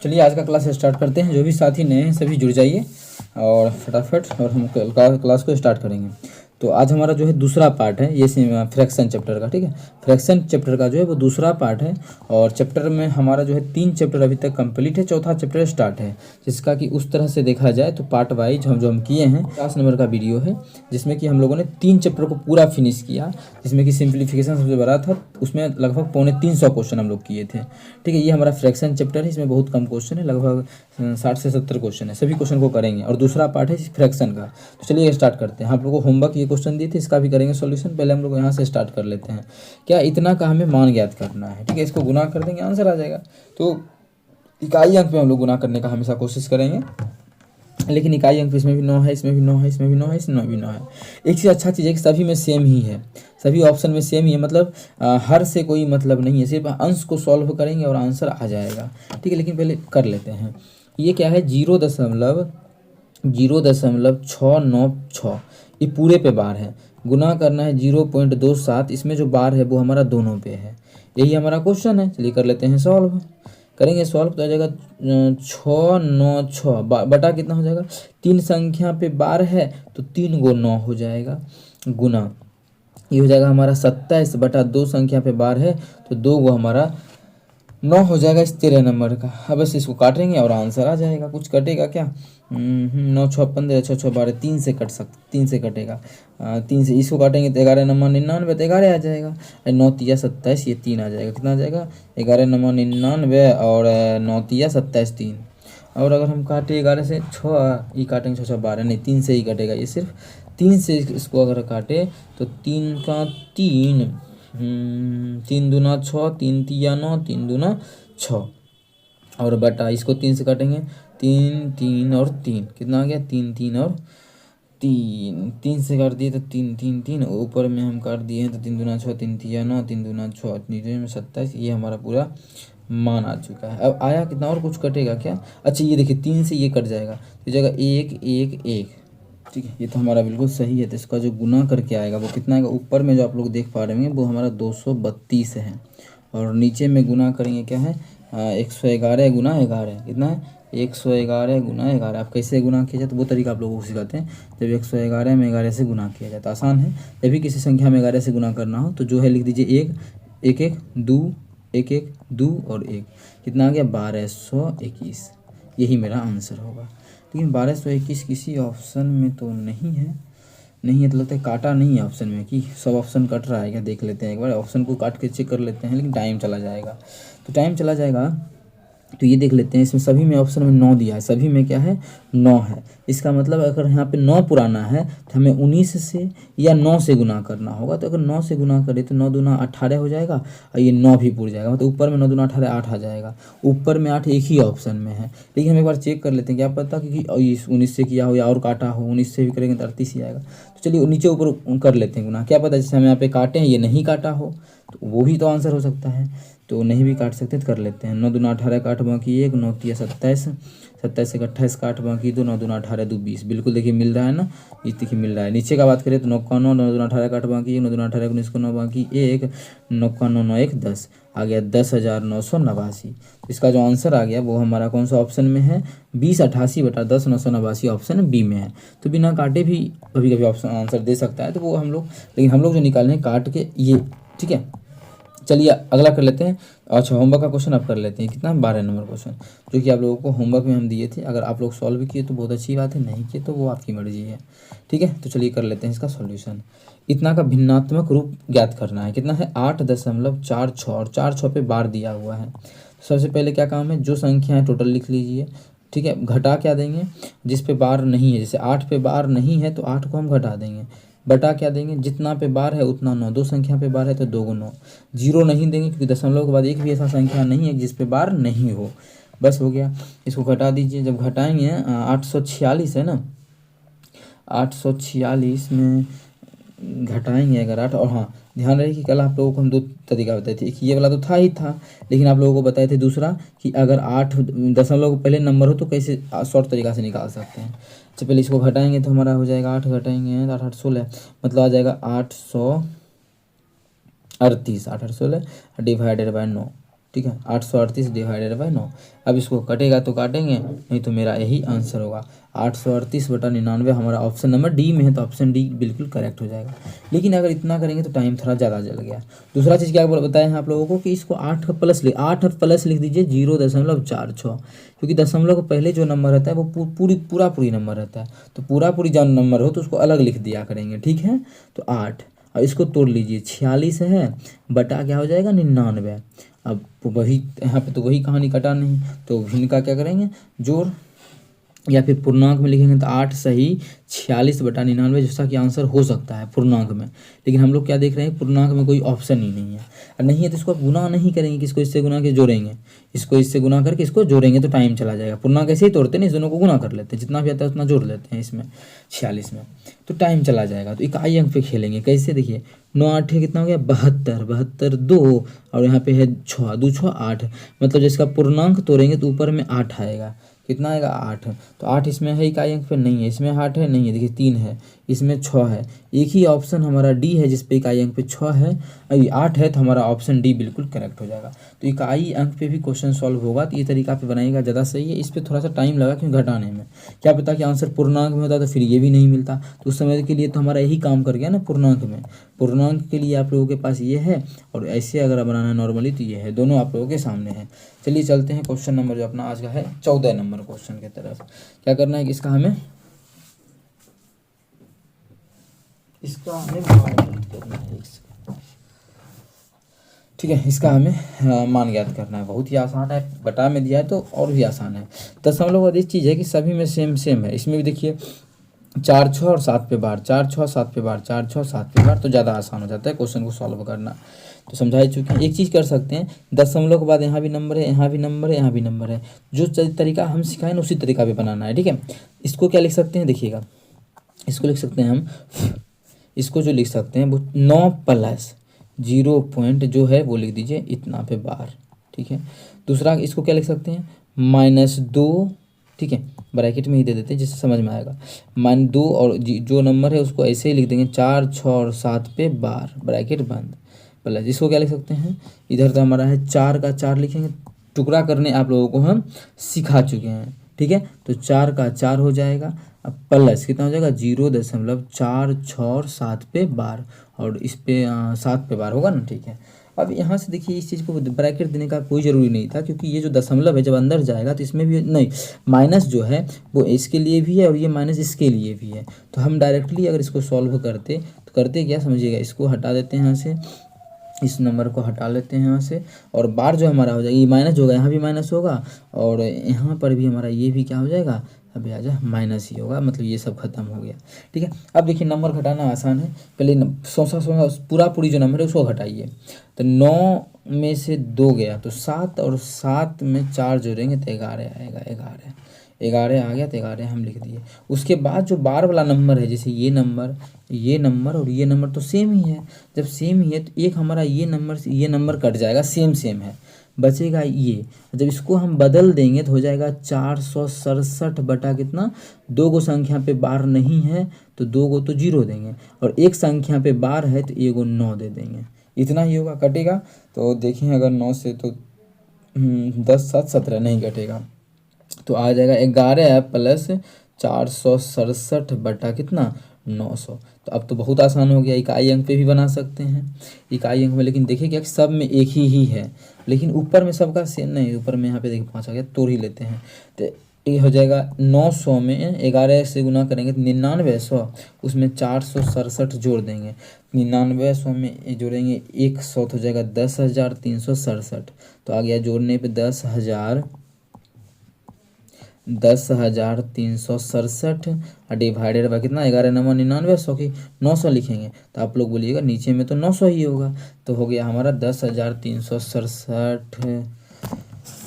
चलिए आज का क्लास स्टार्ट करते हैं। जो भी साथी नए हैं सभी जुड़ जाइए और फटाफट और हम क्लास को स्टार्ट करेंगे। तो आज हमारा जो है दूसरा पार्ट है ये फ्रैक्शन चैप्टर का। ठीक है, फ्रैक्शन चैप्टर का जो है वो दूसरा पार्ट है और चैप्टर में हमारा जो है 3 चैप्टर अभी तक कंप्लीट है, चौथा चैप्टर स्टार्ट है, जिसका कि उस तरह से देखा जाए तो पार्ट वाइज हम किए हैं 50 नंबर का वीडियो है, जिसमें कि हम लोगों ने 3 चैप्टर को पूरा फिनिश किया, जिसमें कि सिंप्लीफिकेशन सबसे बड़ा था, उसमें लगभग 350 क्वेश्चन हम लोग किए थे। ठीक है, ये हमारा फ्रैक्शन चैप्टर है, इसमें बहुत कम क्वेश्चन है, लगभग 60 से 70 क्वेश्चन है, सभी क्वेश्चन को करेंगे और दूसरा पार्ट है फ्रैक्शन का। तो चलिए स्टार्ट करते हैं। आप लोगों को होमवर्क ये क्वेश्चन दिए थे, इसका भी करेंगे सॉल्यूशन। पहले हम लोग यहाँ से स्टार्ट कर लेते हैं। क्या इतना का हमें मान ज्ञात करना है। ठीक है, इसको गुना कर देंगे, आंसर आ जाएगा। तो इकाई अंक पे हम लोग गुना करने का हमेशा कोशिश करेंगे, लेकिन इकाई अंक इसमें भी 9 है, इसमें भी 9 है, इसमें भी 9 है, इसमें भी 9 है। एक चीज़ अच्छा चीज़ है कि सभी में सेम ही है, सभी ऑप्शन में सेम ही है, मतलब हर से कोई मतलब नहीं है, सिर्फ अंश को सॉल्व करेंगे और आंसर आ जाएगा। ठीक है, लेकिन पहले कर लेते हैं। ये क्या है, 0.0696, ये पूरे पे बार है। गुना करना है 0.27, इसमें जो बार है वो हमारा दोनों पे है। यही हमारा क्वेश्चन है। चलिए कर लेते हैं सॉल्व। करेंगे सॉल्व तो आ जाएगा 696 बटा कितना हो जाएगा, 3 संख्या पे बार है तो 3 को 9 हो जाएगा, गुना ये हो जाएगा हमारा 27 बटा 2 संख्या पे बार है तो 2 को हमारा 9 हो जाएगा इस 13 नंबर का। अब बस इसको काटेंगे और आंसर आ जाएगा। कुछ कटेगा क्या, 9 6 15 6 6 12, 3 से कट 3 से कटेगा, 3 से इसको काटेंगे तो 11 9 99, तो 11 आ जाएगा। 9 तिया 27, ये 3 आ जाएगा, कितना आ जाएगा 11 9 99 और 9 तिया 27 3। और अगर हम काटे 11 से 6, ये काटेंगे 6 6 12, नहीं 3 से ही कटेगा, ये सिर्फ 3 से इसको अगर काटे तो 3 का 3, 3 दूना 6, 3 तिया 9, 3 दूना 6 और बटा इसको 3 से काटेंगे, 3 3 और 3 कितना आ गया, 3 3 और 3 से काट दिए तो 3 3 3, ऊपर में हम काट दिए हैं तो 3 दूना 6, 3 तिया 9, 3 दूना 6, 3 में 27। ये हमारा पूरा मान आ चुका है। अब आया कितना, और कुछ कटेगा क्या, अच्छा ये देखिए 3 से ये कट जाएगा तो जगह 1 1 1। ठीक है, ये तो हमारा बिल्कुल सही है। तो इसका जो गुना करके आएगा वो कितना आएगा, ऊपर में जो आप लोग देख पा रहे हैं वो हमारा 232 है, और नीचे में गुना करेंगे क्या है, 111 गुना 11, कितना है 111 गुना 11। आप कैसे गुना किया जाए तो वो तरीका आप लोगों को सिखाते हैं। जब 111 में 11 से गुना किया जाता, आसान है। जब भी किसी संख्या में 11 से गुना करना हो तो जो है लिख दीजिए 1 1 1 2 1 1 2 और 1, कितना आ गया 1221। यही मेरा आंसर होगा। लेकिन 1221 किसी ऑप्शन में तो नहीं है, नहीं है तो लगता है काटा नहीं है ऑप्शन में, कि सब ऑप्शन कट रहा है क्या, देख लेते हैं एक बार, ऑप्शन को काट के चेक कर लेते हैं, लेकिन टाइम चला जाएगा। तो टाइम चला जाएगा तो ये देख लेते हैं, इसमें सभी में ऑप्शन में 9 दिया है, सभी में क्या है 9 है। इसका मतलब अगर यहाँ पे 9 पुराना है तो हमें 19 से या 9 से गुना करना होगा। तो अगर 9 से गुना करें तो 9 दूना 18 हो जाएगा और ये 9 भी पुर जाएगा, मतलब ऊपर में 9 दूना 18 8 आ जाएगा। ऊपर में 8 एक ही ऑप्शन में है, लेकिन हम एक बार चेक कर लेते हैं, क्या पता कि 19 से किया हो या और काटा हो, 19 से भी करेंगे तो 38 ही आएगा। तो चलिए नीचे ऊपर कर लेते हैं गुना, क्या पता जैसे हम यहाँ पे काटे हैं ये नहीं काटा हो तो वो भी तो आंसर हो सकता है, तो नहीं भी काट सकते तो कर लेते हैं। 9 दूना 18 काट बाकी 1, 9 तिया 27, 27 से 28 काट बाकी 2, 9 दूना 18 2 20, बिल्कुल देखिए मिल रहा है ना, ये देखिए मिल रहा है। नीचे का बात करें तो 9 का 9, 9 दूना 18 काट बाकी 1, 9 दूना 18 19 को 9 बाकी 1, 9 का 9 9 1 10 आ गया 10,989। इसका जो आंसर आ गया वो हमारा कौन सा ऑप्शन में है, 2088 बटा 10,989 ऑप्शन बी में है। तो बिना काटे भी कभी कभी ऑप्शन आंसर दे सकता है, तो वो हम लोग, लेकिन हम लोग जो निकाले हैं काट के ये। ठीक है, चलिए अगला कर लेते हैं। अच्छा होमवर्क का क्वेश्चन आप कर लेते हैं, कितना 12 नंबर क्वेश्चन, जो कि आप लोगों को होमवर्क में हम दिए थे। अगर आप लोग सॉल्व किए तो बहुत अच्छी बात है, नहीं किए तो वो आपकी मर्जी है। ठीक है, तो चलिए कर लेते हैं इसका सॉल्यूशन। इतना का भिन्नात्मक रूप ज्ञात करना है, कितना है 8.46 और 4 6 पे बार दिया हुआ है। सबसे पहले क्या काम है, जो संख्या है टोटल लिख लीजिए। ठीक है, घटा क्या देंगे, जिस पे बार नहीं है, जैसे 8 पे बार नहीं है तो 8 को हम घटा देंगे, बटा क्या देंगे, जितना पे बार है उतना 9, 2 संख्या पे बार है तो 2 को 9, जीरो नहीं देंगे क्योंकि दशमलव के बाद एक भी ऐसा संख्या नहीं है जिस पे बार नहीं हो। बस हो गया, इसको घटा दीजिए। जब घटाएंगे 846 है ना, 846 में घटाएंगे अगर 8, और हाँ ध्यान रहे कि कल आप लोगों को हम 2 तरीका बताए थे, कि ये वाला तो था ही था, लेकिन आप लोगों को बताए थे दूसरा कि अगर 8 दशमलव पहले नंबर हो तो कैसे शॉर्ट तरीका से निकाल सकते हैं। अच्छा पहले इसको घटाएंगे तो हमारा हो जाएगा 8 घटाएंगे 8 8 16, मतलब आ जाएगा 838, 8 8 16 डिवाइडेड बाय 9, ठीक है, 838 डिवाइडेड बाई 9। अब इसको कटेगा तो काटेंगे, नहीं तो मेरा यही आंसर होगा 838/99। हमारा ऑप्शन नंबर डी में है, तो ऑप्शन डी बिल्कुल करेक्ट हो जाएगा। लेकिन अगर इतना करेंगे तो टाइम थोड़ा ज़्यादा जल गया। दूसरा चीज़ क्या बताया है आप लोगों को कि इसको 8 प्लस लिख दीजिए 0.46, क्योंकि दशमलव के पहले जो नंबर रहता है वो पूरी नंबर रहता है। तो पूरी जब नंबर हो तो उसको अलग लिख दिया करेंगे, ठीक है। तो 8, और इसको तोड़ लीजिए, 46 है बटा क्या हो जाएगा 99। अब वही यहाँ पे तो वही कहानी कटा नहीं, तो इनका क्या करेंगे जोड़, या फिर पूर्णांक में लिखेंगे तो 8 सही 46/99, जैसा कि आंसर हो सकता है पूर्णांक में। लेकिन हम लोग क्या देख रहे हैं, पूर्णांक में कोई ऑप्शन ही नहीं है, और नहीं है तो इसको आप गुना नहीं करेंगे, किसको इससे गुना के जोड़ेंगे, इसको इससे गुना करके इसको जोड़ेंगे तो टाइम चला जाएगा। पूर्णांक ऐसे ही तोड़ते हैं, इस दोनों को गुना कर लेते हैं, जितना भी आता है उतना जोड़ लेते हैं इसमें 46 में, तो टाइम चला जाएगा। तो इकाई अंक पे खेलेंगे कैसे, देखिए 9 8 कितना हो गया 72, 72 2, और यहाँ पे है 6 2 6 8, मतलब जिसका पूर्णांक तोड़ेंगे तो ऊपर में 8 आएगा, कितना आएगा 8। तो 8 इसमें है इकाई अंक पे, नहीं है इसमें 8 है, नहीं है, देखिए 3 है, इसमें 6 है, एक ही ऑप्शन हमारा डी है जिस पे इकाई अंक पे 6 है, अभी 8 है, तो हमारा ऑप्शन डी बिल्कुल करेक्ट हो जाएगा। तो इकाई अंक पे भी क्वेश्चन सॉल्व होगा तो ये तरीका पे बनाएगा ज़्यादा सही है। इस पर थोड़ा सा टाइम लगा क्यों घटाने में, क्या पता कि आंसर पूर्णांक में होता तो फिर ये भी नहीं मिलता, तो उस समय के लिए तो हमारा यही काम कर गया ना पूर्णांक में। पूर्णांक के लिए आप लोगों के पास ये है, और ऐसे अगर बनाना है नॉर्मली तो ये है, दोनों आप लोगों के सामने है। चलिए चलते हैं क्वेश्चन नंबर जो अपना आज का है 14 नंबर क्वेश्चन की तरफ। क्या करना है कि इसका हमें करना है, ठीक है, इसका हमें मान ज्ञात करना है। बहुत ही आसान है, बटा में दिया है तो और भी आसान है। दशमलव अधिक चीज़ है कि सभी में सेम है। इसमें भी देखिए 4 6 और 7 पे बार, 4 6 7 पे बार, 4 6 7 पे बार, तो ज़्यादा आसान हो जाता है क्वेश्चन को सॉल्व करना। तो समझा ही चुके हैं। एक चीज़ कर सकते हैं, दशमलव के बाद यहाँ भी नंबर है, यहाँ भी नंबर है, यहाँ भी नंबर है, जो तरीका हम सिखाएं ना उसी तरीका पे बनाना है, ठीक है। इसको क्या लिख सकते हैं, देखिएगा इसको लिख सकते हैं हम, इसको जो लिख सकते हैं वो 9 प्लस 0 पॉइंट जो है वो लिख दीजिए इतना पे बार, ठीक है। दूसरा इसको क्या लिख सकते हैं -2, ठीक है, ब्रैकेट में ही दे देते हैं जिससे समझ में आएगा। -2 और जो नंबर है उसको ऐसे ही लिख देंगे 4 6 और 7 पे बार, ब्रैकेट बंद, प्लस इसको क्या लिख सकते हैं, इधर तो हमारा है 4 का 4 लिखेंगे, टुकड़ा करने आप लोगों को हम सिखा चुके हैं, ठीक है। तो 4 का 4 हो जाएगा, अब प्लस कितना हो जाएगा 0.4 6 और 7 पे बार, और इस पे 7 पे बार होगा ना, ठीक है। अब यहाँ से देखिए इस चीज़ को ब्रैकेट देने का कोई ज़रूरी नहीं था, क्योंकि ये जो दशमलव है जब अंदर जाएगा तो इसमें भी नहीं, माइनस जो है वो इसके लिए भी है और ये माइनस इसके लिए भी है। तो हम डायरेक्टली अगर इसको सॉल्व करते तो करते क्या समझिएगा, इसको हटा देते हैं यहाँ से, इस नंबर को हटा लेते हैं यहाँ से, और बार जो हमारा हो जाएगा ये माइनस होगा, यहाँ भी माइनस होगा, और यहाँ पर भी हमारा ये भी क्या हो जाएगा, अभी आ जा माइनस ही होगा, मतलब ये सब खत्म हो गया, ठीक है। अब देखिए नंबर घटाना आसान है, पहले पूरी जो नंबर है उसको घटाइए। तो 9 में से 2 गया तो 7, और 7 में 4 जोड़ेंगे तो 11 आएगा, 11 आ गया, तो 11 हम लिख दिए। उसके बाद जो बार वाला नंबर है, जैसे ये नंबर और ये नंबर तो सेम ही है, जब सेम ही है तो एक हमारा ये नंबर से ये नंबर कट जाएगा, सेम है, बचेगा ये। जब इसको हम बदल देंगे तो हो जाएगा 467 बटा कितना, 2 गो संख्या पे बार नहीं है तो 2 गो तो 0 देंगे, और एक संख्या पे बार है तो 1 गो 9 दे देंगे, इतना ही होगा। कटेगा तो देखिए अगर 9 से तो 10 7 17 नहीं कटेगा, तो आ जाएगा 11 प्लस 467 बटा कितना 900। तो अब तो बहुत आसान हो गया, इकाई अंक पे भी बना सकते हैं इकाई अंक में, लेकिन देखिए क्या सब में एक ही है, लेकिन ऊपर में सबका सेम नहीं, ऊपर में यहाँ पे देखिए 5 आ गया, तोड़ ही लेते हैं। तो ये हो जाएगा 900 में 11 से गुना करेंगे तो 9900, उसमें 467 जोड़ देंगे, 9900 में जोड़ेंगे 100 तो हो जाएगा 10,367। तो आ गया जोड़ने पे 10,367 और डिवाइडेड बाई कितना, 11 9 99 100 की 900 लिखेंगे तो आप लोग बोलिएगा नीचे में तो 900 ही होगा, तो हो गया हमारा 10,367।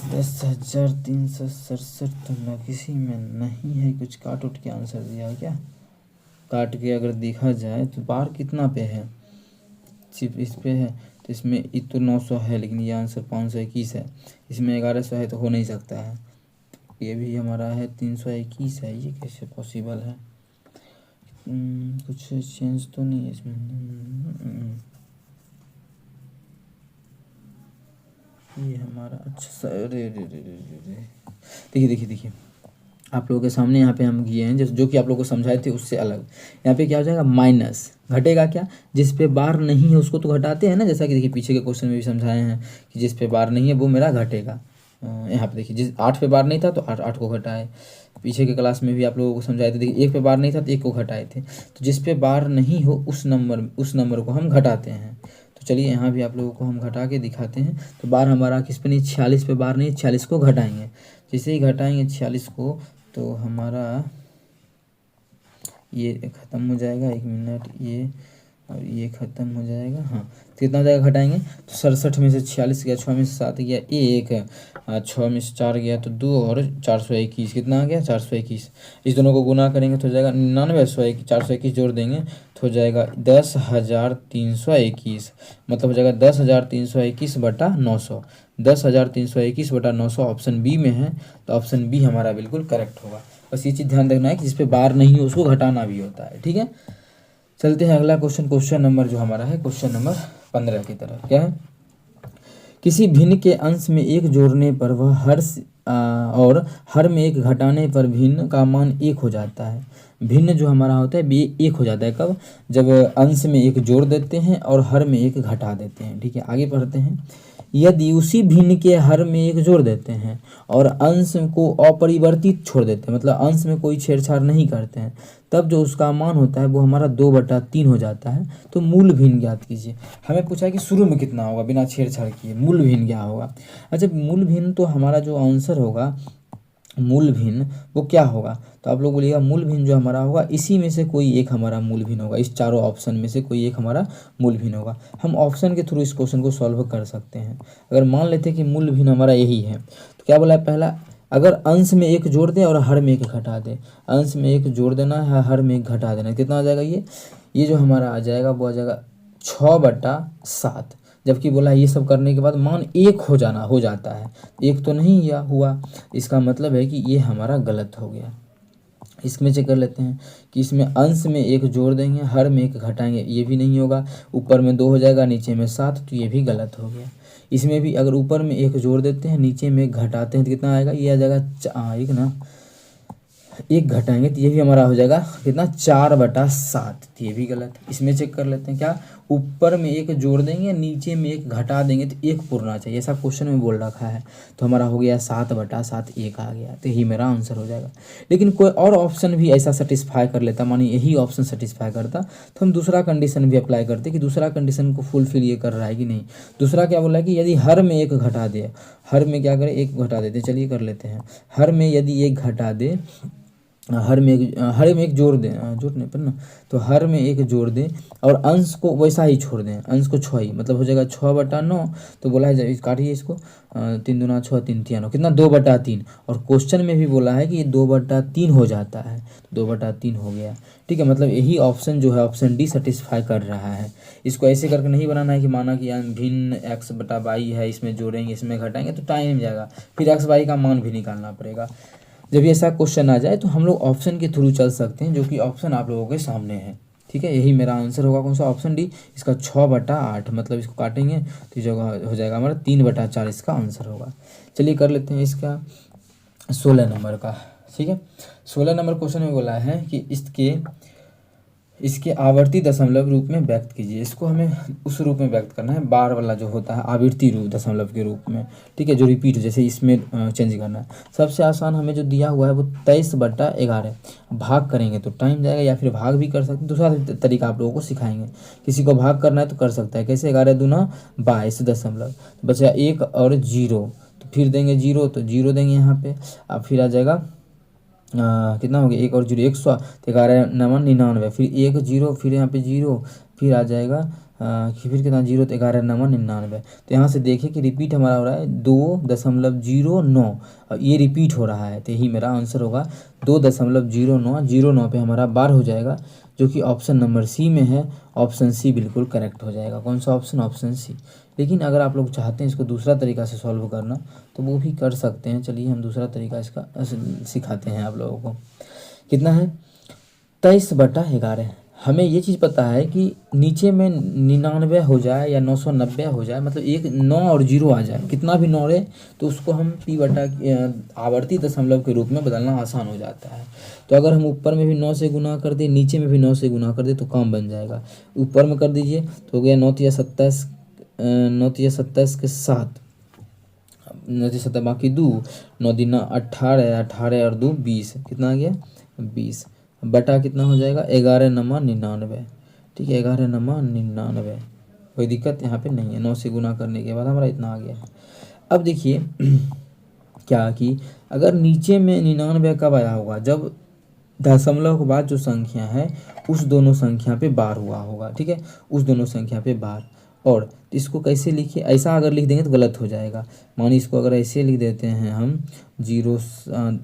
10,367 तो ना किसी में नहीं है, कुछ काट उठ के आंसर दिया है क्या, काट के अगर देखा जाए तो बार कितना पे है, सिर्फ इस पे है, तो इसमें तो 900 है, लेकिन ये आंसर 521 है, इसमें 1100 है तो हो नहीं सकता है, ये भी हमारा है 321 है, ये कैसे पॉसिबल है, कुछ चेंज तो नहीं है इसमें, ये हमारा अच्छा रे रे रे रे रे रे। देखिए देखिए देखिए, आप लोगों के सामने यहाँ पे हम किए हैं जो कि आप लोगों को समझाए थे उससे अलग। यहाँ पे क्या हो जाएगा, माइनस घटेगा क्या, जिस पे बार नहीं है उसको तो घटाते हैं ना, जैसा कि देखिए पीछे के क्वेश्चन में भी समझाए हैं कि जिस पे बार नहीं है वो मेरा घटेगा। यहाँ पे देखिए, जिस 8 पे बार नहीं था तो 8 को घटाए। पीछे के क्लास में भी आप लोगों को समझाए थे, देखिए 1 पे बार नहीं था तो 1 को घटाए थे। तो जिस पे बार नहीं हो उस नंबर को हम घटाते हैं। तो चलिए यहाँ भी आप लोगों को हम घटा के दिखाते हैं। तो बार हमारा किस पे नहीं, 46 पे बार नहीं, 46 को घटाएंगे। जैसे ही घटाएंगे 46 को तो हमारा ये ख़त्म हो जाएगा, 1 मिनट, ये और ये ख़त्म हो जाएगा। हाँ, तो कितना हो जाएगा घटाएंगे तो 67 में से 46 गया, 6 में से 7 गया 1, 6 में से 4 गया तो 2 और 421 कितना आ गया 421। इस दोनों को गुना करेंगे तो हो जाएगा 99, 421 जोड़ देंगे तो हो जाएगा 10,321। मतलब हो जाएगा 10,321 बटा 900। 10,321 बटा 900 ऑप्शन बी में है। तो ऑप्शन बी हमारा बिल्कुल करेक्ट होगा। बस ये चीज़ ध्यान रखना है कि जिस पे बार नहीं हो उसको घटाना भी होता है। ठीक है, चलते हैं अगला क्वेश्चन नंबर जो हमारा है क्वेश्चन नंबर 15 की तरफ। क्या है, किसी भिन्न के अंश में 1 जोड़ने पर वह और हर में 1 घटाने पर भिन्न का मान 1 हो जाता है। भिन्न जो हमारा होता है ये 1 हो जाता है कब, जब अंश में 1 जोड़ देते हैं और हर में 1 घटा देते हैं। ठीक है, आगे पढ़ते हैं। यदि उसी भिन्न के हर में 1 जोड़ देते हैं और अंश को अपरिवर्तित छोड़ देते हैं, मतलब अंश में कोई छेड़छाड़ नहीं करते हैं, तब जो उसका मान होता है वो हमारा 2/3 हो जाता है। तो मूल भिन्न ज्ञात कीजिए। हमें पूछा है कि शुरू में कितना होगा बिना छेड़छाड़ किए, मूल भिन्न क्या होगा। अच्छा, मूल भिन्न तो हमारा जो आंसर होगा मूल भिन्न वो क्या होगा, तो आप लोग बोलिएगा मूल भिन्न जो हमारा होगा इसी में से कोई एक हमारा मूल भिन्न होगा। इस चारों ऑप्शन में से कोई एक हमारा मूल भिन्न होगा। हम ऑप्शन के थ्रू इस क्वेश्चन को सॉल्व कर सकते हैं। अगर मान लेते हैं कि मूल भिन्न हमारा यही है तो क्या बोला है, पहला अगर अंश में 1 जोड़ दें और हर में 1 घटा दें। अंश में 1 जोड़ देना है, हर में 1 घटा देना, कितना आ जाएगा ये जो हमारा आ जाएगा वो आ जाएगा 6/7। जबकि बोला है ये सब करने के बाद मान 1 हो जाता है, 1 तो नहीं हुआ। इसका मतलब है कि ये हमारा गलत हो गया। इसमें चेक कर लेते हैं कि इसमें अंश में 1 जोड़ देंगे, हर में 1 घटाएंगे, ये भी नहीं होगा। ऊपर में 2 हो जाएगा, नीचे में 7, तो ये भी गलत हो गया। इसमें भी अगर ऊपर में 1 जोड़ देते हैं, नीचे में 1 घटाते हैं तो कितना आएगा, ये आ जाएगा 1 घटाएंगे तो ये भी हमारा हो जाएगा कितना 4/7, तो ये भी गलत। इसमें चेक कर लेते हैं, क्या ऊपर में 1 जोड़ देंगे, नीचे में 1 घटा देंगे तो 1 पूरना चाहिए, ऐसा क्वेश्चन में बोल रखा है। तो हमारा हो गया 7/7, 1 आ गया, तो यही मेरा आंसर हो जाएगा। लेकिन कोई और ऑप्शन भी ऐसा सेटिस्फाई कर लेता, मानिए यही ऑप्शन सेटिस्फाई करता तो हम दूसरा कंडीशन भी अप्लाई करते कि दूसरा कंडीशन को फुलफिल ये कर रहा है कि नहीं। दूसरा क्या बोला है कि यदि हर में 1 घटा दे, हर में क्या करें 1 घटा देते, चलिए कर लेते हैं। हर में यदि 1 घटा दे, हर में एक जोड़ दें, जोड़ नहीं पर ना, तो हर में 1 जोड़ दें और अंश को वैसा ही छोड़ दें, अंश को 6 ही, मतलब हो जाएगा 6/9। तो बोला है काटिए इसको, 3 दूना 6, 3 तिया 9, कितना 2/3। और क्वेश्चन में भी बोला है कि ये 2/3 हो जाता है, तो 2/3 हो गया। ठीक है, मतलब यही ऑप्शन जो है ऑप्शन डी सेटिस्फाई कर रहा है। इसको ऐसे करके नहीं बनाना है कि माना कि भिन्न x/y है, इसमें जोड़ेंगे इसमें घटाएंगे तो टाइम जाएगा, फिर x/y का मान भी निकालना पड़ेगा। जब ये ऐसा क्वेश्चन आ जाए तो हम लोग ऑप्शन के थ्रू चल सकते हैं, जो कि ऑप्शन आप लोगों के सामने है। ठीक है, यही मेरा आंसर होगा कौन सा, ऑप्शन डी, इसका 6/8। मतलब इसको काटेंगे तो जगह हो जाएगा हमारा 3/4, इसका आंसर होगा। चलिए कर लेते हैं इसका 16 नंबर का। ठीक है, 16 नंबर क्वेश्चन में बोला है कि इसके आवर्ती दशमलव रूप में व्यक्त कीजिए। इसको हमें उस रूप में व्यक्त करना है, बार वाला जो होता है आवर्ती रूप दशमलव के रूप में। ठीक है, जो रिपीट जैसे इसमें चेंज करना है। सबसे आसान हमें जो दिया हुआ है वो 23/11। भाग करेंगे तो टाइम जाएगा, या फिर भाग भी कर सकते हैं। दूसरा तरीका आप लोगों को सिखाएंगे, किसी को भाग करना है तो कर सकता है। कैसे, 11 दूना 22 दशमलव, बचा 1 और 0, तो फिर देंगे 0, तो 0 देंगे यहाँ पे। अब फिर आ जाएगा कितना हो गया, 1 और 0 100, तो 11 9 99, फिर 1 0, फिर यहाँ पे 0, फिर आ जाएगा फिर कितना 0, तो 11 9 99। तो यहाँ से देखिए कि रिपीट हमारा हो रहा है 2.09, और ये रिपीट हो रहा है, तो यही मेरा आंसर होगा 2.0909 पे हमारा बार हो जाएगा, जो कि ऑप्शन नंबर सी में है। ऑप्शन सी बिल्कुल करेक्ट हो जाएगा। कौन सा ऑप्शन, ऑप्शन सी। लेकिन अगर आप लोग चाहते हैं इसको दूसरा तरीका से सॉल्व करना तो वो भी कर सकते हैं। चलिए हम दूसरा तरीका इसका सिखाते हैं आप लोगों को। कितना है, 23/11। हमें ये चीज़ पता है कि नीचे में 99 हो जाए या 990 हो जाए, मतलब एक 9 और 0 आ जाए, कितना भी 9 रहे तो उसको हम p बटा आवर्ती दशमलव के रूप में बदलना आसान हो जाता है। तो अगर हम ऊपर में भी 9 से गुना कर दें, नीचे में भी 9 से गुना कर दें तो काम बन जाएगा। ऊपर में कर दीजिए तो हो गया 9 तिया 27, 9 तिया 27 के 7, 9 तिया 7 बाकी 2, 9 दूना 18, 18 और 2 20, कितना आ गया 20, बटा कितना हो जाएगा 11 नमा 99। ठीक है, 11 नमा 99, कोई दिक्कत यहाँ पे नहीं है। 9 से गुना करने के बाद हमारा इतना आ गया है। अब देखिए क्या कि अगर नीचे में 99 कब आया होगा, जब दशमलव के बाद जो संख्या है उस दोनों संख्या पे बार हुआ होगा। ठीक है, उस दोनों संख्या पे बार। और इसको कैसे लिखिए, ऐसा अगर लिख देंगे तो गलत हो जाएगा। मानिए इसको अगर ऐसे लिख देते हैं हम 0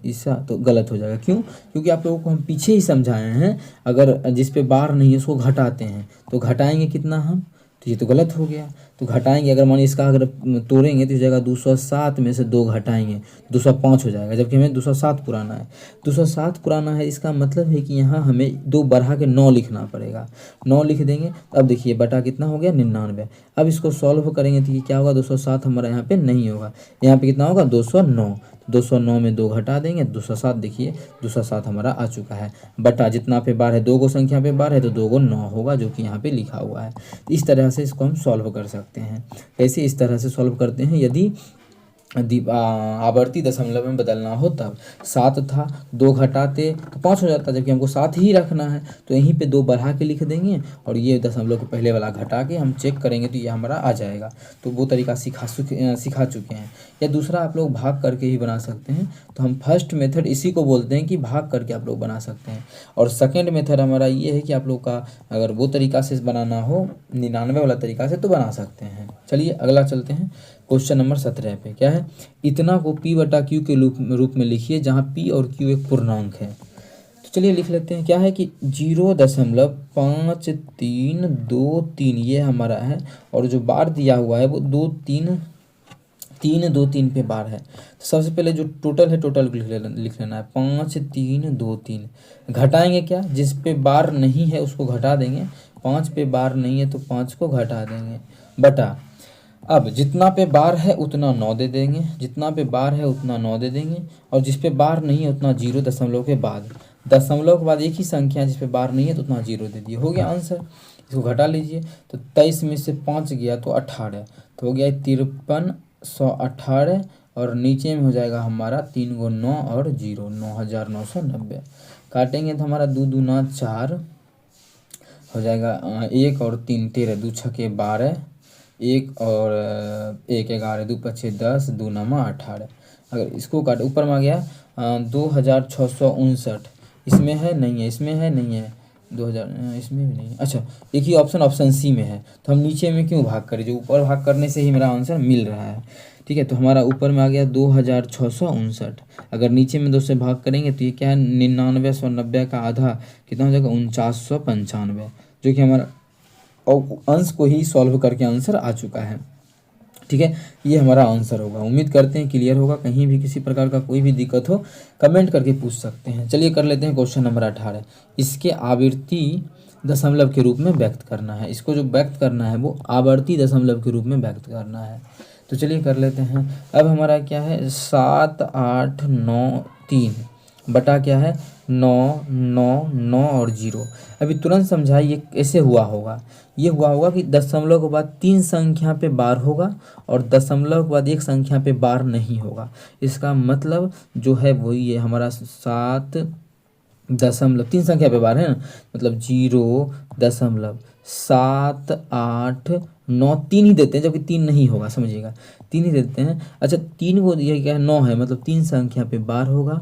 ऐसा, तो गलत हो जाएगा। क्यों? क्योंकि आप लोगों को हम पीछे ही समझाए हैं, अगर जिस पे बार नहीं है उसको घटाते हैं तो घटाएंगे कितना हम, तो ये तो गलत हो गया। तो घटाएंगे, अगर मानिए इसका अगर तोड़ेंगे तो हो जाएगा 207 में से 2 घटाएंगे 205 हो जाएगा, जबकि हमें 207 पुराना है। 207 पुराना है, इसका मतलब है कि यहाँ हमें 2 बढ़ा के 9 लिखना पड़ेगा। 9 लिख देंगे, अब देखिए बटा कितना हो गया 99। अब इसको सॉल्व करेंगे तो ये क्या होगा, 207 हमारा यहाँ पे नहीं होगा, यहाँ पे कितना होगा 209। 209 में 2 घटा देंगे 207, देखिए 207 हमारा आ चुका है। बटा जितना पे बार है, 2 को संख्या पे बार है तो 2 को 9 होगा, जो कि यहाँ पे लिखा हुआ है। इस तरह से इसको हम सॉल्व कर सकते हैं। कैसे? इस तरह से सॉल्व करते हैं, यदि आवर्ती दशमलव में बदलना हो तब। 7 था, 2 घटाते तो 5 हो जाता, जबकि हमको 7 ही रखना है तो यहीं पे 2 बढ़ा के लिख देंगे और ये दशमलव को पहले वाला घटा के हम चेक करेंगे तो ये हमारा आ जाएगा। तो वो तरीका सिखा चुके हैं। या दूसरा आप लोग भाग करके ही बना सकते हैं, तो हम फर्स्ट मेथड इसी को बोलते हैं कि भाग करके आप लोग बना सकते हैं। और सेकेंड मेथड हमारा ये है कि आप लोग का अगर वो तरीका से बनाना हो 99 वाला तरीका से तो बना सकते हैं। चलिए अगला चलते हैं, क्वेश्चन नंबर 17 पे क्या है, इतना को p बटा क्यू के रूप में लिखिए जहाँ p और q एक पूर्णांक है। तो चलिए लिख लेते हैं, क्या है कि 0.5323 ये हमारा है, और जो बार दिया हुआ है वो 2 3 3 2 3 पे बार है। तो सबसे पहले जो टोटल है टोटल को लिख लेना है, 5 3 2 3। घटाएंगे क्या, जिस पे बार नहीं है उसको घटा देंगे, 5 पे बार नहीं है तो 5 को घटा देंगे, बटा अब जितना पे बार है उतना 9 दे देंगे, जितना पे बार है उतना 9 दे देंगे, और जिस पे बार नहीं है उतना 0 दशमलव के बाद, दशमलव के बाद एक ही संख्या जिस पे बार नहीं है तो उतना 0 दे दिए, हो गया आंसर। इसको घटा लीजिए तो 23 में से 5 गया तो 18, तो हो गया 5318, और नीचे में हो जाएगा हमारा 3 को 9 और 0, 9990। काटेंगे तो हमारा 2 दूना 4 हो जाएगा, 1 और 3 13, 2 छके 12, 1 और 1 11, 2 पछे 10, 2 नमा 18। अगर इसको काट ऊपर में आ गया 2659, इसमें है नहीं है, इसमें है नहीं है 2000, इसमें भी नहीं है। अच्छा, एक ही ऑप्शन सी में है, तो हम नीचे में क्यों भाग करें, जो ऊपर भाग करने से ही मेरा आंसर मिल रहा है। ठीक है, तो हमारा ऊपर में आ गया 2659, अगर नीचे में 2 से भाग करेंगे तो ये क्या है 9990 का आधा कितना हो जाएगा 4995, जो कि हमारा और अंश को ही सॉल्व करके आंसर आ चुका है। ठीक है, ये हमारा आंसर होगा। उम्मीद करते हैं क्लियर होगा। कहीं भी किसी प्रकार का कोई भी दिक्कत हो कमेंट करके पूछ सकते हैं। चलिए कर लेते हैं क्वेश्चन नंबर 18, इसके आवर्ती दशमलव के रूप में व्यक्त करना है। इसको जो व्यक्त करना है वो आवर्ती दशमलव के रूप में व्यक्त करना है। तो चलिए कर लेते हैं। अब हमारा क्या है 7 8 9 3 बटा क्या है 9 9 9 और 0। अभी तुरंत समझाइए कैसे हुआ होगा। ये हुआ होगा कि दशमलव के बाद 3 संख्या पे बार होगा और दशमलव के बाद एक संख्या पे बार नहीं होगा। इसका मतलब जो है वही है हमारा 7 दशमलव 3 संख्या पे बार है ना, मतलब 0.789 3 ही देते हैं, जबकि 3 नहीं होगा, समझिएगा 3 ही देते हैं। अच्छा 3 को ये क्या है 9 है, मतलब 3 संख्या पे बार होगा,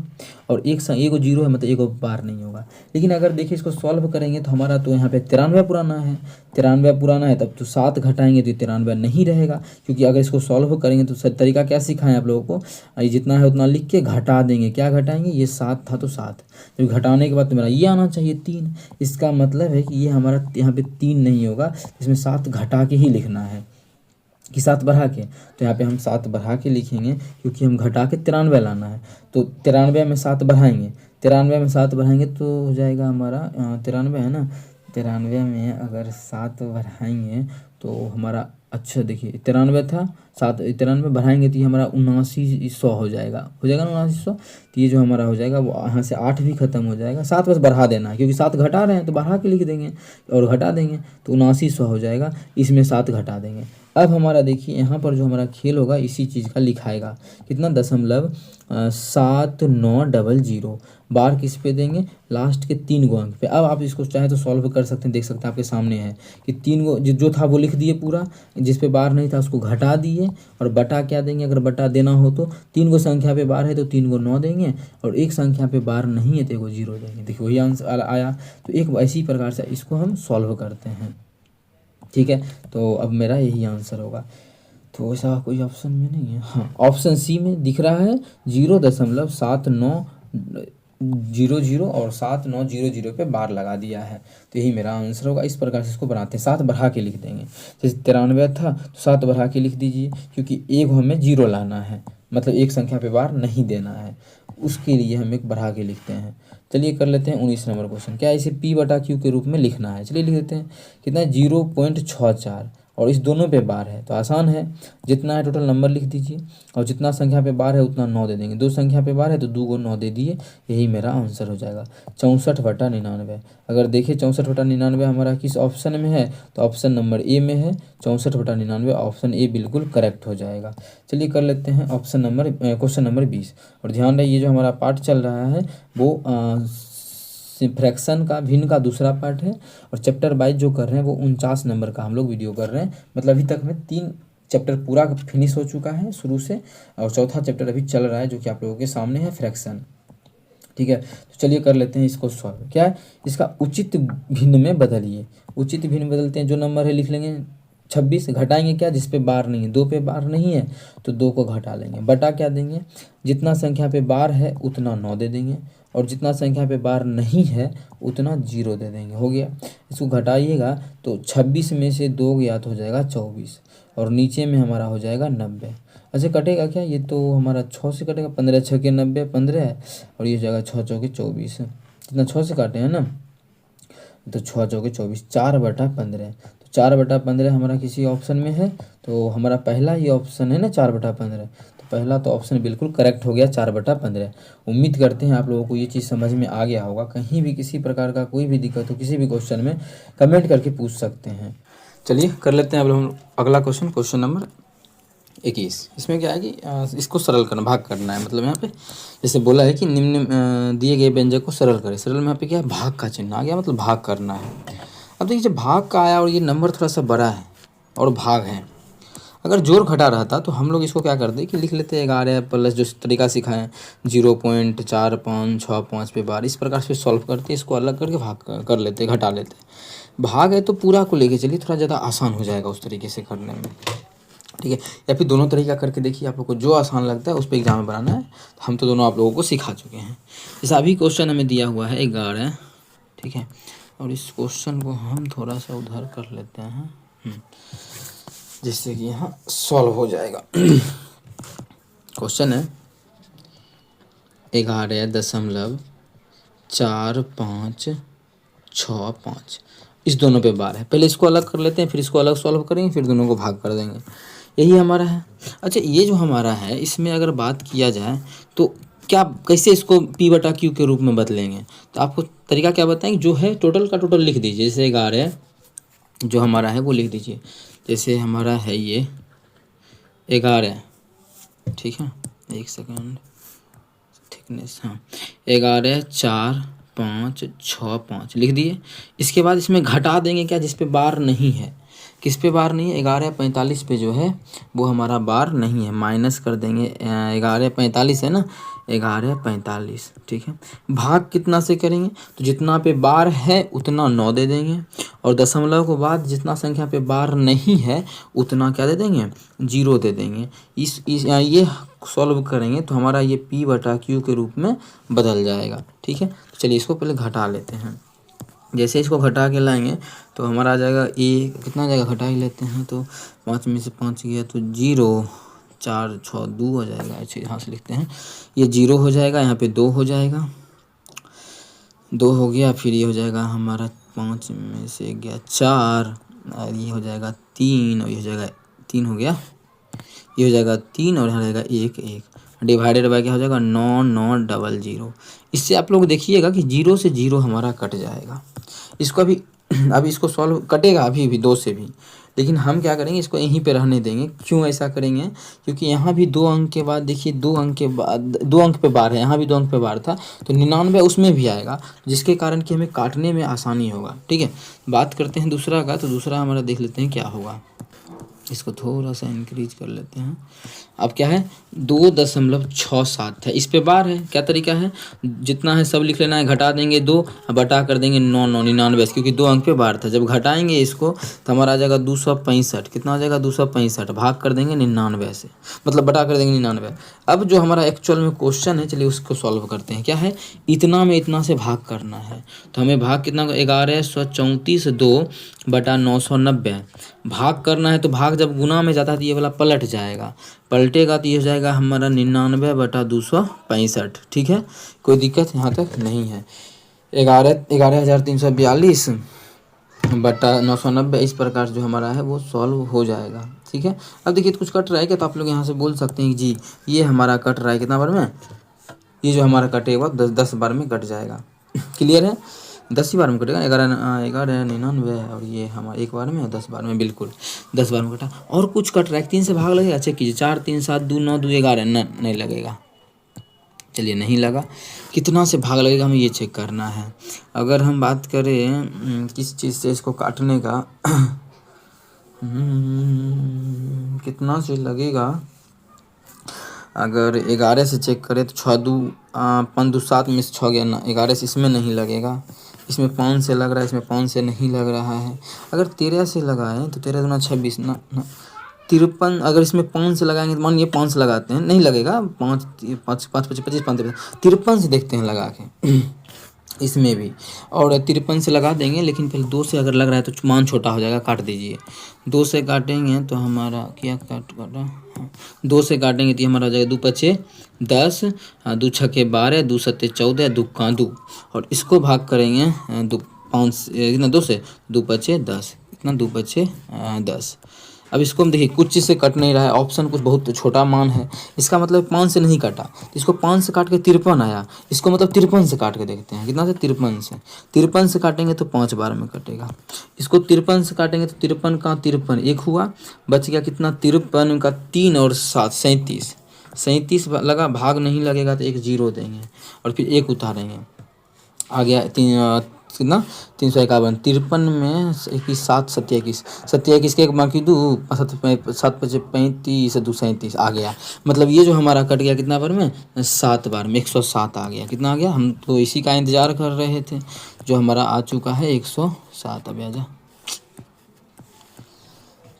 और एक 0 है मतलब एक बार नहीं होगा। लेकिन अगर देखिए इसको सॉल्व करेंगे तो हमारा तो यहाँ पे 93 पुराना है, 93 पुराना है, तब तो 7 घटाएंगे तो 93 नहीं रहेगा। क्योंकि अगर इसको सॉल्व करेंगे तो तरीका क्या सिखाएं आप लोगों को, ये जितना है उतना लिख के घटा देंगे। क्या घटाएंगे, ये 7 था तो 7, जब घटाने के बाद तो मेरा ये आना चाहिए 3। इसका मतलब है कि ये हमारा यहाँ पे 3 नहीं होगा, इसमें 7 घटा के ही लिखना है कि 7 बढ़ा के। तो यहाँ पे हम 7 बढ़ा के लिखेंगे, क्योंकि हम घटा के 93 लाना है। तो 93 में 7 बढ़ाएंगे, 93 में 7 बढ़ाएंगे तो हो जाएगा हमारा 93 है ना, 93 में अगर 7 बढ़ाएंगे तो हमारा, अच्छा देखिए 93 था, 7 93 बढ़ाएंगे तो ये हमारा 7900 हो जाएगा ना 7900। तो ये जो हमारा हो जाएगा वो यहाँ से 8 भी खत्म हो जाएगा, 7 बस बढ़ा देना है क्योंकि 7 घटा रहे हैं तो बढ़ा के लिख देंगे और घटा देंगे तो 7900 हो जाएगा, इसमें 7 घटा देंगे। अब हमारा देखिए यहाँ पर जो हमारा खेल होगा इसी चीज़ का लिखाएगा, कितना 0.7900, बार किस पे देंगे, लास्ट के 3 गो अंक पे। अब आप इसको चाहे तो सॉल्व कर सकते हैं, देख सकते हैं आपके सामने है कि 3 गो जो था वो लिख दिए पूरा, जिस पे बार नहीं था उसको घटा दिए और बटा क्या देंगे, अगर बटा देना हो तो 3 गो संख्या पे बार है तो 3 गो 9 देंगे और एक संख्या पे बार नहीं है तो एगो 0 देंगे। देखिए वही आंसर आया। तो एक इसी प्रकार से इसको हम सॉल्व करते हैं, ठीक है। तो अब मेरा यही आंसर होगा। तो ऐसा कोई ऑप्शन में नहीं है, हाँ ऑप्शन सी में दिख रहा है 0.7900 और 7900 पे बार लगा दिया है, तो यही मेरा आंसर होगा। इस प्रकार से इसको बनाते हैं, 7 बढ़ा के लिख देंगे। जैसे 93 था तो 7 बढ़ा के लिख दीजिए क्योंकि एक हमें 0 लाना है, मतलब एक संख्या पे बार नहीं देना है, उसके लिए हम एक बढ़ा के लिखते हैं। चलिए कर लेते हैं 19 नंबर क्वेश्चन। क्या इसे P/Q के रूप में लिखना है, चलिए लिख देते हैं। कितना है 0.64 और इस दोनों पे बार है तो आसान है, जितना है टोटल नंबर लिख दीजिए और जितना संख्या पे बार है उतना 9 दे देंगे। 2 संख्या पे बार है तो 2 को 9 दे दिए, यही मेरा आंसर हो जाएगा 64/99। अगर देखिए 64/99 हमारा किस ऑप्शन में है तो ऑप्शन नंबर ए में है, 64/99 ऑप्शन ए बिल्कुल करेक्ट हो जाएगा। चलिए कर लेते हैं क्वेश्चन नंबर 20। और ध्यान रहे ये जो हमारा पार्ट चल रहा है वो फ्रैक्शन का भिन्न का दूसरा पार्ट है और चैप्टर वाइज जो कर रहे हैं वो 49 नंबर का हम लोग वीडियो कर रहे हैं। मतलब अभी तक में 3 चैप्टर पूरा फिनिश हो चुका है शुरू से और चौथा चैप्टर अभी चल रहा है जो कि आप लोगों के सामने है, फ्रैक्शन, ठीक है। तो चलिए कर लेते हैं इसको सॉल्व। क्या है, इसका उचित भिन्न में बदलिए। उचित भिन्न बदलते हैं, जो नंबर है लिख लेंगे 26, घटाएंगे क्या, जिस पे बार नहीं है, 2 पे बार नहीं है तो 2 को घटा लेंगे, बटा क्या देंगे, जितना संख्या पे बार है उतना 9 दे देंगे और जितना संख्या पे बार नहीं है उतना 0 दे देंगे, हो गया। इसको घटाइएगा तो 26 में से 2 ज्ञात हो जाएगा 24 और नीचे में हमारा हो जाएगा 90। अच्छा कटेगा क्या, ये तो हमारा 6 से कटेगा, 15 6 के 90 15 है और ये हो जाएगा 6 चौके 24, कितना 6 से काटे हैं ना, तो 6 चौके 24, 4/15। तो 4/15 हमारा किसी ऑप्शन में है तो हमारा पहला ही ऑप्शन है ना 4/15, तो पहला तो ऑप्शन बिल्कुल करेक्ट हो गया 4/15। उम्मीद करते हैं आप लोगों को ये चीज़ समझ में आ गया होगा। कहीं भी किसी प्रकार का कोई भी दिक्कत हो किसी भी क्वेश्चन में कमेंट करके पूछ सकते हैं। चलिए कर लेते हैं अब हम अगला क्वेश्चन नंबर 21। इसमें क्या है कि इसको सरल करना, भाग करना है। मतलब यहाँ पे जैसे बोला है कि निम्न दिए गए व्यंजक को सरल करें। सरल में यहाँ पे क्या है, भाग का चिन्ह आ गया, मतलब भाग करना है। अब देखिए जब भाग का आया और ये नंबर थोड़ा सा बड़ा है और भाग है, अगर जोड़ घटा रहता तो हम लोग इसको क्या करते कि लिख लेते 11 प्लस जो तरीका सिखाएं 0.4565 पे बार, इस प्रकार से सॉल्व करते, इसको अलग करके भाग कर लेते, घटा लेते। भाग है तो पूरा को लेके चलिए, थोड़ा ज़्यादा आसान हो जाएगा उस तरीके से करने में, ठीक है। या फिर दोनों तरीका करके देखिए, आप लोग को जो आसान लगता है उस पर एग्जाम में बनाना है। हम तो दोनों आप लोगों को सिखा चुके हैं। जैसा अभी क्वेश्चन हमें दिया हुआ है 11, ठीक है, और इस क्वेश्चन को हम थोड़ा सा उधर कर लेते हैं जिससे कि यहाँ सॉल्व हो जाएगा। क्वेश्चन है 11.4565, इस दोनों पे बार है। पहले इसको अलग कर लेते हैं, फिर इसको अलग सॉल्व करेंगे, फिर दोनों को भाग कर देंगे, यही हमारा है। अच्छा ये जो हमारा है इसमें अगर बात किया जाए तो क्या, कैसे इसको P/Q के रूप में बदलेंगे, तो आपको तरीका क्या बताएं, जो है टोटल का टोटल लिख दीजिए। जैसे 11 जो हमारा है वो लिख दीजिए, जैसे हमारा है ये 11, ठीक है, 1 सेकेंड, थिकनेस, हाँ 11 4 5 6 5 लिख दिए। इसके बाद इसमें घटा देंगे क्या, जिस पे बार नहीं है, किस पे बार नहीं है, 11/45 पे जो है वो हमारा बार नहीं है, माइनस कर देंगे। 11/45 है ना, 11/45, ठीक है। भाग कितना से करेंगे, तो जितना पे बार है उतना 9 दे देंगे और दशमलव के बाद जितना संख्या पे बार नहीं है उतना क्या दे देंगे, 0 दे देंगे। ये सॉल्व करेंगे तो हमारा ये P/Q के रूप में बदल जाएगा, ठीक है। तो चलिए इसको पहले घटा लेते हैं। जैसे इसको घटा के लाएंगे तो हमारा आ जाएगा ए, कितना जाएगा, घटा ही लेते हैं तो 5 में से 5 गया तो 0, 4 6 2 हो जाएगा। अच्छा यहाँ से लिखते हैं, ये 0 हो जाएगा, यहाँ पे 2 हो जाएगा, 2 हो गया, फिर ये हो जाएगा हमारा 5 में से गया 4 और ये हो जाएगा 3 और ये हो जाएगा 3 हो गया, ये हो जाएगा 3 और यहाँ रहेगा 1 1 डिवाइडेड बाय क्या हो जाएगा 9 9 00। इससे आप लोग देखिएगा कि 0 से 0 हमारा कट जाएगा। इसको अभी इसको सॉल्व कटेगा अभी भी 2 से भी, लेकिन हम क्या करेंगे इसको यहीं पे रहने देंगे। क्यों ऐसा करेंगे? क्योंकि यहाँ भी 2 अंक के बाद देखिए 2 अंक के बाद 2 अंक पे बार है, यहाँ भी 2 अंक पे बार था, तो 99 उसमें भी आएगा, जिसके कारण कि हमें काटने में आसानी होगा। ठीक है, बात करते हैं दूसरा का। तो दूसरा हमारा देख लेते हैं क्या होगा। इसको थोड़ा सा इंक्रीज कर लेते हैं। अब क्या है 2.67 है, इस पे बार है। क्या तरीका है, जितना है सब लिख लेना है, घटा देंगे 2 बटा कर देंगे 9 9 99, क्योंकि 2 अंक पे बार था। जब घटाएंगे इसको तो हमारा आ जाएगा 265। कितना आ जाएगा 265, भाग कर देंगे 99 से, मतलब बटा कर देंगे 99। अब जो हमारा एक्चुअल में क्वेश्चन है, चलिए उसको सॉल्व करते हैं। क्या है, इतना में इतना से भाग करना है, तो हमें भाग कितना 1134 2 बटा 990 भाग करना है। तो भाग जब गुना में जाता है तो ये वाला पलट जाएगा, पलटेगा तो ये हो जाएगा हमारा 99 बटा 265। ठीक है, कोई दिक्कत यहाँ तक नहीं है। 11,342 बटा 990 इस प्रकार जो हमारा है वो सॉल्व हो जाएगा। ठीक है, अब देखिए कुछ कट रहा है क्या, तो आप लोग यहाँ से बोल सकते हैं कि जी ये हमारा कट रहा है कितना बार में, ये जो हमारा कटेगा 10 बार में कट जाएगा। क्लियर है, 10 ही बार में कटेगा। 11,99 और ये हमारा 1 बार में और 10 बार में, बिल्कुल 10 बार में कटा। और कुछ कट रहा है, 3 से भाग लगेगा, चेक कीजिए। 4 3 7 2 9 2 11 नहीं लगेगा, चलिए नहीं लगा। कितना से भाग लगेगा हमें ये चेक करना है। अगर हम बात करें किस चीज़ से इसको काटने का कितना से लगेगा, अगर 11 से चेक करें तो 6 2 5 2 7 में से 6 गया ना, 11 से इसमें नहीं लगेगा, इसमें 5 से लग रहा है, इसमें 5 से नहीं लग रहा है। अगर 13 से लगाएं तो 13 दूना 26 ना 53, अगर इसमें 5 से लगाएंगे तो मानिए 5 से लगाते हैं, नहीं लगेगा। 5 5 5 25 25 53 से देखते हैं लगा के इसमें भी, और 53 से लगा देंगे। लेकिन पहले 2 से अगर लग रहा है तो मान छोटा हो जाएगा, काट दीजिए। 2 से काटेंगे तो हमारा क्या काटा 2 से काटेंगे तो हमारा हो जाएगा 2 पचे 10, 2 छके 12, 2 सत्ते 14, 2 का 2, और इसको भाग करेंगे 5 कितना 2 से 2 पचे 10, कितना 2 पचे 10। अब इसको हम देखिए कुछ चीज़ से कट नहीं रहा है, ऑप्शन कुछ बहुत छोटा मान है, इसका मतलब 5 से नहीं काटा, तो इसको 5 से काट के 53 आया, इसको मतलब 53 से काट के देखते हैं कितना से 53 से काटेंगे तो 5 बार में कटेगा। इसको 53 से काटेंगे तो 53 का 53 1 हुआ, बच गया कितना 53 का 3 और 7 37 लगा, भाग नहीं लगेगा तो 1 0 देंगे और फिर 1 उतारेंगे, आ गया कितना 351। 53 में 21 7 27 27 के एक बाकी 2 7 5 35 2 37 आ गया। मतलब ये जो हमारा कट गया कितना बार में 7 बार में 107 आ गया। कितना आ गया, हम तो इसी का इंतज़ार कर रहे थे, जो हमारा आ चुका है 107। अब आ जा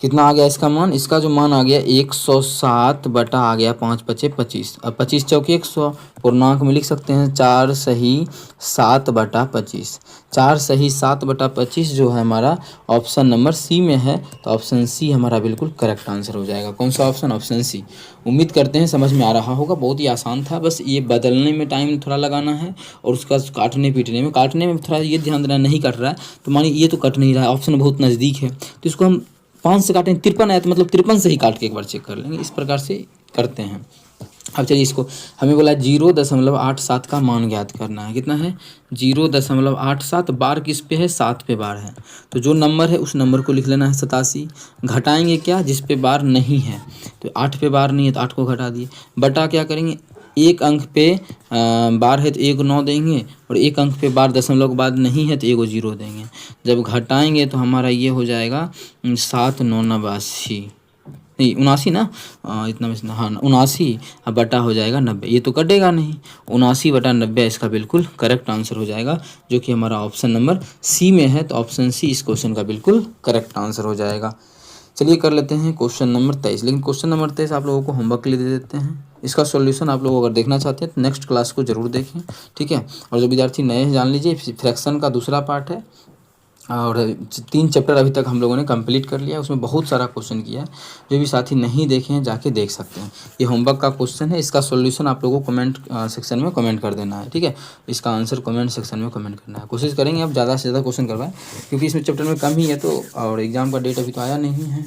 कितना आ गया इसका मान, इसका जो मान आ गया 107 बटा आ गया 5 पचे 25। अब 25 चौके 100, पूर्णांक में लिख सकते हैं 4 सही 7 बटा 25। 4 सही 7 बटा 25 जो है हमारा ऑप्शन नंबर सी में है, तो ऑप्शन सी हमारा बिल्कुल करेक्ट आंसर हो जाएगा। कौन सा ऑप्शन, ऑप्शन सी। उम्मीद करते हैं समझ में आ रहा होगा, बहुत ही आसान था, बस ये बदलने में टाइम थोड़ा लगाना है और उसका काटने में थोड़ा ये ध्यान देना नहीं कट रहा है, तो मानिए ये तो कट नहीं रहा है, ऑप्शन बहुत नज़दीक है, तो इसको हम 5 से काटेंगे 53 आया तो मतलब 53 से ही काट के एक बार चेक कर लेंगे, इस प्रकार से करते हैं। अब चलिए इसको हमें बोला 0.87 का मान ज्ञात करना है। कितना है 0.87, बार किस पे है 7 पे बार है, तो जो नंबर है उस नंबर को लिख लेना है 87। घटाएंगे क्या, जिस पे बार नहीं है, तो 8 पे बार नहीं है तो 8 को घटा दिए, बटा क्या करेंगे, एक अंक पे बार है तो 1 9 देंगे, और एक अंक पे बार दशमलव के बाद नहीं है तो 1 0 देंगे। जब घटाएंगे तो हमारा ये हो जाएगा 7 9 89, नहीं 79 ना, इतना में हाँ 79, अब बटा हो जाएगा 90, ये तो कटेगा नहीं, 79 बटा 90 इसका बिल्कुल करेक्ट आंसर हो जाएगा, जो कि हमारा ऑप्शन नंबर सी में है, तो ऑप्शन सी इस क्वेश्चन का बिल्कुल करेक्ट आंसर हो जाएगा। चलिए कर लेते हैं क्वेश्चन नंबर 23। लेकिन क्वेश्चन नंबर 23 आप लोगों को होमवर्क के लिए दे देते हैं, इसका सॉल्यूशन आप लोग अगर देखना चाहते हैं तो नेक्स्ट क्लास को जरूर देखें, ठीक है। और जो विद्यार्थी नए हैं जान लीजिए फ्रैक्शन का दूसरा पार्ट है, और 3 चैप्टर अभी तक हम लोगों ने कंप्लीट कर लिया, उसमें बहुत सारा क्वेश्चन किया है। जो भी साथी नहीं देखे हैं जाके देख सकते हैं। ये होमवर्क का क्वेश्चन है, इसका सॉल्यूशन आप लोगों को कमेंट सेक्शन में कमेंट कर देना है, ठीक है। इसका आंसर कमेंट सेक्शन में कमेंट करना है। कोशिश करेंगे अब ज़्यादा से ज़्यादा क्वेश्चन करवाएं, क्योंकि इसमें चैप्टर में कम ही है तो, और एग्ज़ाम का डेट अभी तो आया नहीं है,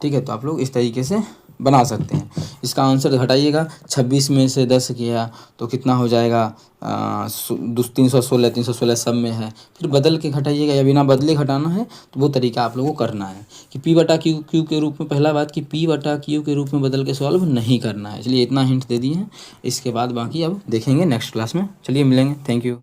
ठीक है। तो आप लोग इस तरीके से बना सकते हैं। इसका आंसर घटाइएगा, 26 में से 10 किया तो कितना हो जाएगा, 316, 316 सब में है, फिर बदल के घटाइएगा या बिना बदले घटाना है तो वो तरीका आप लोगों को करना है कि पी बटा क्यू क्यू के रूप में, पहला बात कि पी बटा क्यू के रूप में बदल के सॉल्व नहीं करना है। चलिए इतना हिंट दे दिए हैं, इसके बाद बाकी अब देखेंगे नेक्स्ट क्लास में। चलिए मिलेंगे, थैंक यू।